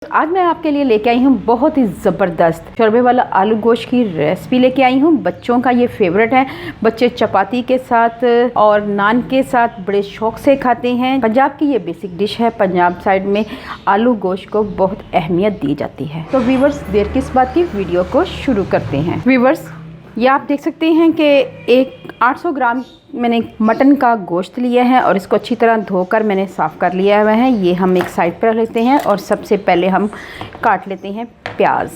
आज मैं आपके लिए लेके आई हूँ बहुत ही ज़बरदस्त शोरबे वाला आलू गोश्त की रेसिपी लेके आई हूँ। बच्चों का ये फेवरेट है। बच्चे चपाती के साथ और नान के साथ बड़े शौक से खाते हैं। पंजाब की ये बेसिक डिश है। पंजाब साइड में आलू गोश्त को बहुत अहमियत दी जाती है। तो व्यूवर्स, देर किस बात की, वीडियो को शुरू करते हैं। व्यूवर्स, ये आप देख सकते हैं कि एक 800 ग्राम मैंने मटन का गोश्त लिया है और इसको अच्छी तरह धोकर मैंने साफ़ कर लिया हुआ है। ये हम एक साइड पर रख लेते हैं और सबसे पहले हम काट लेते हैं प्याज।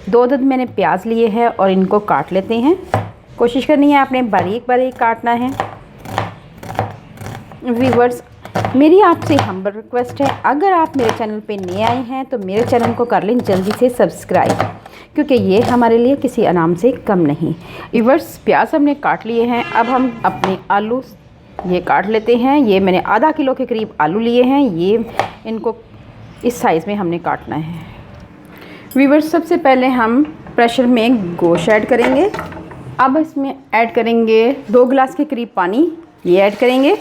2 अदद मैंने प्याज लिए हैं और इनको काट लेते हैं। कोशिश करनी है आपने बारीक बारीक काटना है। व्यूअर्स, मेरी आपसे हम्बल रिक्वेस्ट है, अगर आप मेरे चैनल पे नए आए हैं तो मेरे चैनल को कर लें जल्दी से सब्सक्राइब, क्योंकि ये हमारे लिए किसी अनाम से कम नहीं। व्यूअर्स, प्याज हमने काट लिए हैं। अब हम अपने आलू ये काट लेते हैं। ये मैंने आधा किलो के करीब आलू लिए हैं। ये इनको इस साइज़ में हमने काटना है। व्यूअर्स, सबसे पहले हम प्रेशर में गोश्त ऐड करेंगे। अब इसमें ऐड करेंगे 2 गिलास के करीब पानी, ये ऐड करेंगे।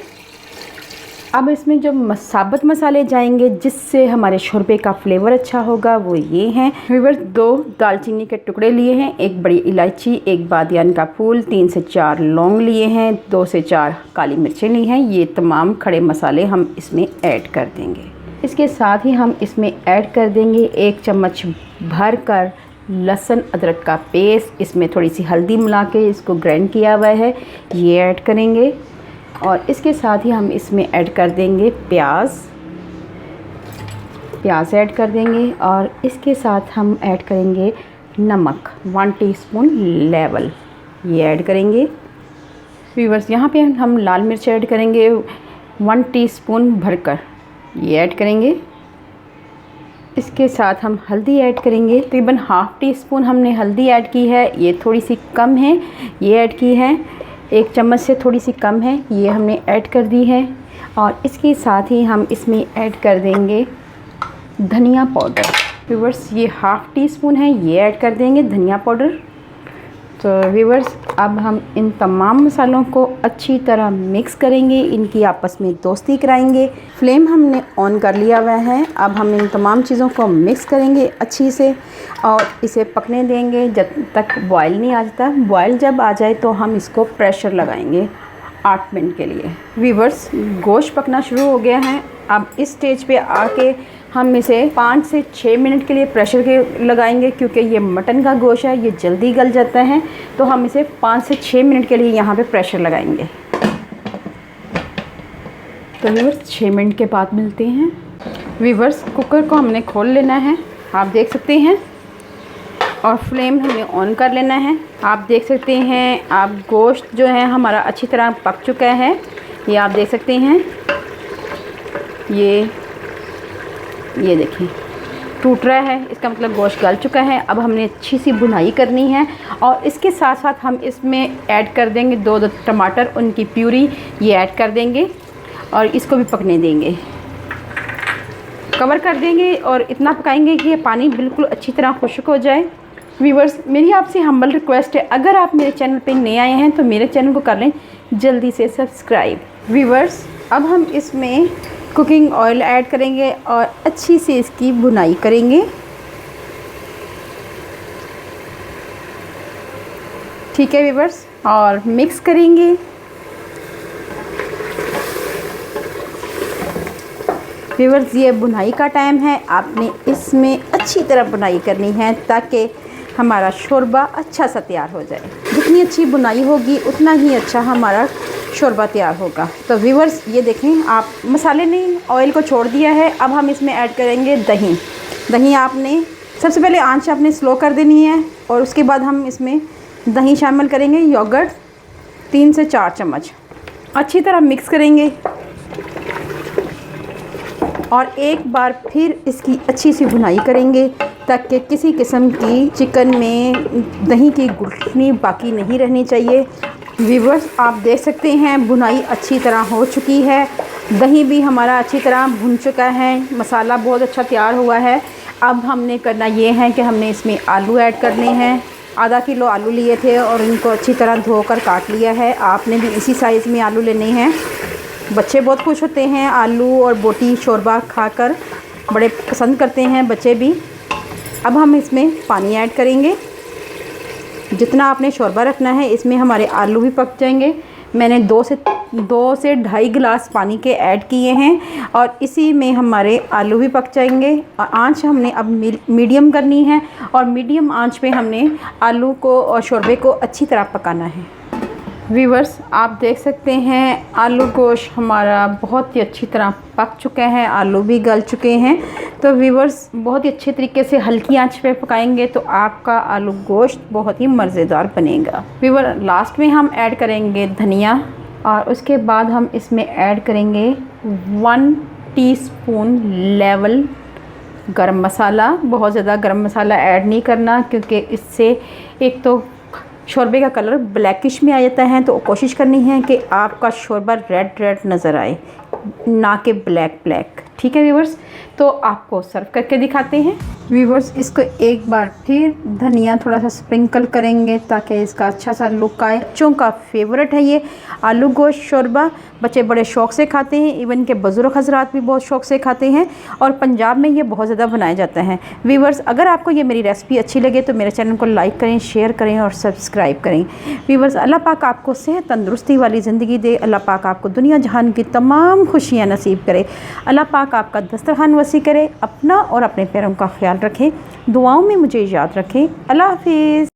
अब इसमें जो साबुत मसाले जाएंगे जिससे हमारे शोरबे का फ्लेवर अच्छा होगा वो ये हैं। व्यूअर्स, 2 दालचीनी के टुकड़े लिए हैं, 1 बड़ी इलायची, 1 बादियान का फूल, 3 से 4 लौंग लिए हैं, 2 से 4 काली मिर्चें ली हैं। ये तमाम खड़े मसाले हम इसमें ऐड कर देंगे। इसके साथ ही हम इसमें ऐड कर देंगे 1 चम्मच भर कर लहसुन अदरक का पेस्ट। इसमें थोड़ी सी हल्दी मिला के इसको ग्राइंड किया हुआ है, ये ऐड करेंगे। और इसके साथ ही हम इसमें ऐड कर देंगे प्याज ऐड कर देंगे। और इसके साथ हम ऐड करेंगे नमक 1 टीस्पून लेवल, ये ऐड करेंगे। व्यूअर्स, यहाँ पे हम लाल मिर्च ऐड करेंगे 1 टीस्पून भरकर, ये ऐड करेंगे। इसके साथ हम हल्दी ऐड करेंगे, तकरीबन ½ टीस्पून हमने हल्दी ऐड की है, ये थोड़ी सी कम है, ये ऐड की है। 1 चम्मच से थोड़ी सी कम है, ये हमने ऐड कर दी है। और इसके साथ ही हम इसमें ऐड कर देंगे धनिया पाउडर। व्यूअर्स, ये ½ टीस्पून है, ये ऐड कर देंगे धनिया पाउडर। तो व्यूअर्स, अब हम इन तमाम मसालों को अच्छी तरह मिक्स करेंगे, इनकी आपस में दोस्ती कराएंगे। फ्लेम हमने ऑन कर लिया हुआ है। अब हम इन तमाम चीज़ों को मिक्स करेंगे अच्छी से और इसे पकने देंगे जब तक बॉयल नहीं आ जाता। बॉयल जब आ जाए तो हम इसको प्रेशर लगाएंगे 8 मिनट के लिए। व्यूअर्स, गोश्त पकना शुरू हो गया है। अब इस स्टेज पे आके हम इसे 5 से 6 मिनट के लिए प्रेशर के लगाएंगे, क्योंकि ये मटन का गोश्त है, ये जल्दी गल जाता है। तो हम इसे 5 से 6 मिनट के लिए यहाँ पे प्रेशर लगाएंगे। तो व्यूअर्स, 6 मिनट के बाद मिलते हैं। व्यूअर्स, कुकर को हमने खोल लेना है, आप देख सकते हैं, और फ्लेम हमें ऑन कर लेना है। आप देख सकते हैं, आप गोश्त जो है हमारा अच्छी तरह पक चुका है, ये आप देख सकते हैं। ये देखिए टूट रहा है, इसका मतलब गोश्त गल चुका है। अब हमने अच्छी सी भुनाई करनी है और इसके साथ साथ हम इसमें ऐड कर देंगे 2 टमाटर, उनकी प्यूरी, ये ऐड कर देंगे और इसको भी पकने देंगे। कवर कर देंगे और इतना पकाएंगे कि ये पानी बिल्कुल अच्छी तरह खुश्क हो जाए। व्यूअर्स, मेरी आपसे हम्बल रिक्वेस्ट है, अगर आप मेरे चैनल पे नए आए हैं तो मेरे चैनल को कर लें जल्दी से सब्सक्राइब। व्यूअर्स, अब हम इसमें कुकिंग ऑयल ऐड करेंगे और अच्छी से इसकी भुनाई करेंगे। ठीक है व्यूअर्स, और मिक्स करेंगे। व्यूअर्स, ये भुनाई का टाइम है, आपने इसमें अच्छी तरह भुनाई करनी है ताकि हमारा शोरबा अच्छा सा तैयार हो जाए। जितनी अच्छी भुनाई होगी उतना ही अच्छा हमारा शोरबा तैयार होगा। तो व्यूअर्स, ये देखें, आप मसाले ने ऑयल को छोड़ दिया है। अब हम इसमें ऐड करेंगे दही आपने सबसे पहले आंच आपने स्लो कर देनी है और उसके बाद हम इसमें दही शामिल करेंगे। योगर्ट 3 से 4 चम्मच, अच्छी तरह मिक्स करेंगे और एक बार फिर इसकी अच्छी सी भुनाई करेंगे ताकि किसी किस्म की चिकन में दही की गुठली बाकी नहीं रहनी चाहिए। व्यूअर्स, आप देख सकते हैं भुनाई अच्छी तरह हो चुकी है, दही भी हमारा अच्छी तरह भुन चुका है, मसाला बहुत अच्छा तैयार हुआ है। अब हमने करना ये है कि हमने इसमें आलू ऐड करने हैं। आधा किलो आलू लिए थे और इनको अच्छी तरह धोकर काट लिया है। आपने भी इसी साइज़ में आलू लेने हैं। बच्चे बहुत खुश होते हैं आलू और बोटी शोरबा खाकर। बड़े पसंद करते हैं बच्चे भी। अब हम इसमें पानी ऐड करेंगे। जितना आपने शोरबा रखना है, इसमें हमारे आलू भी पक जाएंगे। मैंने 2 से 2.5 गिलास पानी के ऐड किए हैं और इसी में हमारे आलू भी पक जाएंगे। और आंच हमने अब मीडियम करनी है और मीडियम आंच पे हमने आलू को और शोरबे को अच्छी तरह पकाना है। व्यूवर्स, आप देख सकते हैं आलू गोश्त हमारा बहुत ही अच्छी तरह पक चुका है, आलू भी गल चुके हैं। तो व्यूवर्स, बहुत ही अच्छे तरीके से हल्की आंच पे पकाएंगे तो आपका आलू गोश्त बहुत ही मज़ेदार बनेगा। व्यूवर, लास्ट में हम ऐड करेंगे धनिया और उसके बाद हम इसमें ऐड करेंगे 1 टीस्पून लेवल गरम मसाला। बहुत ज़्यादा गरम मसाला ऐड नहीं करना, क्योंकि इससे एक तो शोरबे का कलर ब्लैकिश में आ जाता है। तो कोशिश करनी है कि आपका शोरबा रेड रेड नज़र आए, ना कि ब्लैक ब्लैक। ठीक है व्यूवर्स, तो आपको सर्व करके दिखाते हैं। व्यूवर्स, इसको एक बार फिर धनिया थोड़ा सा स्प्रिंकल करेंगे ताकि इसका अच्छा सा लुक आए। बच्चों का फेवरेट है ये आलू गोश्त शोरबा। बच्चे बड़े शौक़ से खाते हैं, इवन के बुज़ुर्ग हज़रात भी बहुत शौक़ से खाते हैं और पंजाब में ये बहुत ज़्यादा बनाया जाता है। व्यूवर्स, अगर आपको ये मेरी रेसिपी अच्छी लगे तो मेरे चैनल को लाइक करें, शेयर करें और सब्सक्राइब करें। व्यूवर्स, अल्लाह पाक आपको सेहत तंदुरुस्ती वाली ज़िंदगी दे। अल्लाह पाक आपको दुनिया जहान की तमाम खुशियाँ नसीब करे। अल्लाह पाक आपका दस्तरखान वसी करे। अपना और अपने प्यारों का ख्याल रखें। दुआओं में मुझे याद रखें। अल्लाह हाफिज़।